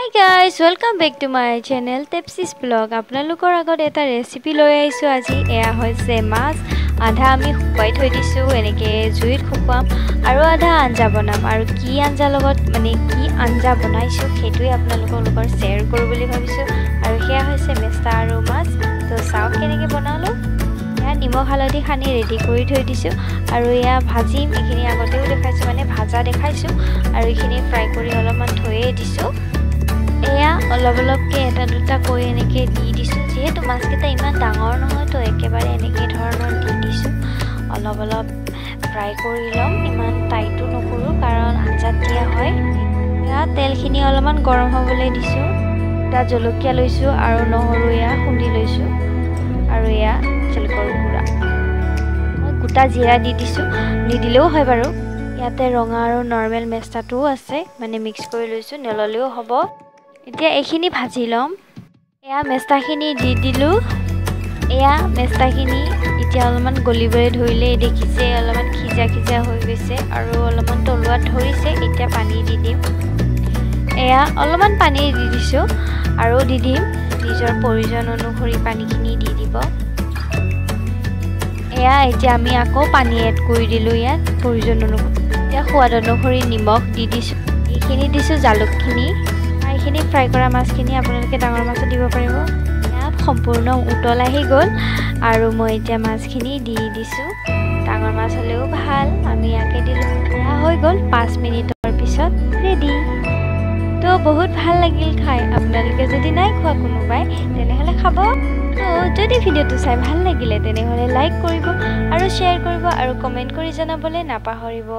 Hi guys, welcome back to my channel Tepsis Vlog. আপোনালোকৰ আগত এটা ৰেচিপি লৈ আহিছো আজি এয়া হৈছে মাছ আধা আমি শুকাই থৈ দিছো এনেকে জুইত শুকুৱাম আৰু আধা আঞ্জা বনাম আৰু কি আঞ্জা লগত মানে কি আঞ্জা বনাইছো সেইটোই আপোনালোকৰ লগত শেয়াৰ কৰো বুলি ভাবিছো আৰু হেয়া হৈছে মেষ্টা আৰু মাছ তো চাও কেনেকে বনালো এয়া নিমখ হালধি খানি ৰেডি কৰি থৈ দিছো আৰু এয়া ভাজিম এখিনি আগতেও দেখাইছো মানে ভাজা দেখাইছো আৰু এখিনি ফ্ৰাই কৰি অলপমান থৈয়ে দিছো এয়া অলপ-অলপকে এটা দুটা কৰি এনেকে দি দিছো যেহেতু মাছকেইটা ইমান ডাঙৰ নহয় তো একেবাৰে এনেকে ধৰণৰ দি দিছো অলপ-অলপ ফ্ৰাই কৰি লম ইমান টাইটো নকৰো কাৰণ আঞ্জাত দিয়া হয় এয়া তেলখিনি অলপমান গৰম হ'বলৈ দিছো এটা জলকীয়া লৈছো আৰু নহৰু এয়া খুন্দি লৈছো আৰু এয়া জলকৰ গুড়া মই গোটা জিৰা দি দিছো নিদিলেও হয় বাৰু ইয়াতে ৰঙা আৰু নৰমেল মেষ্টাটোও আছে মানে মিক্স কৰি লৈছো নললেও হ'ব এতিয়া এখিনি ভাজি লম এয়া মেষ্টাখিনি দি দিলো এয়া মেষ্টাখিনি এতিয়া অলপমান গলিবলৈ ধৰিলে দেখিছে অলপমান খিজা হৈ গৈছে আৰু অলপমান তলুৱাত ধৰিছে এতিয়া পানী দি দিম এয়া অলপমান পানী দি দিছো আৰু দি দিম নিজৰ প্ৰয়োজন অনুসৰি পানীখিনি দি দিব এয়া এতিয়া আমি আকৌ পানী এড কৰি দিলো ইয়াত প্ৰয়োজন অনুসৰি এতিয়া সোৱাদ অনুসৰি নিমখ দি দিছো এইখিনি দিছো জালুকখিনি এইখিনি ফ্ৰাই কৰা মাছখিনি আপোনালোকে ডাঙৰ মাছো দিব পাৰিব ইয়াত সম্পূৰ্ণ উতল আহি গ'ল আৰু মই এতিয়া মাছখিনি দি দিছো ডাঙৰ মাছ হ'লেও ভাল আমি ইয়াকে দিলো এয়া হৈ গ'ল 5 মিনিটৰ পিছত ৰেডি তো বহুত ভাল লাগিল খাই আপোনালোকে যদি নাই খোৱা কোনোবাই তেনেহলে খাব তো যদি ভিডিওটো চাই ভাল লাগিলে তেনেহলে লাইক কৰিব আৰু শেয়াৰ কৰিব আৰু কমেন্ট কৰি জনাবলৈ নাপাহৰিব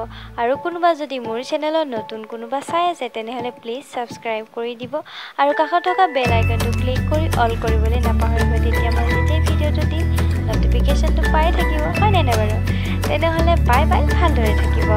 আৰু কোনোবা যদি মোৰ চেনেলত নতুন কোনোবা চাই আছে তেনেহলে প্লিজ সাবস্ক্ৰাইব কৰি দিব আৰু কাষত থকা বেল আইকনটো ক্লিক কৰি অল কৰিবলৈ নাপাহৰিব তেতিয়া মই যেতিয়া ভিডিওটো দিম নটিফিকেশনটো পাই থাকিব হয় নাই বাৰু তেনেহলে বাই বাই ভালদৰে থাকিব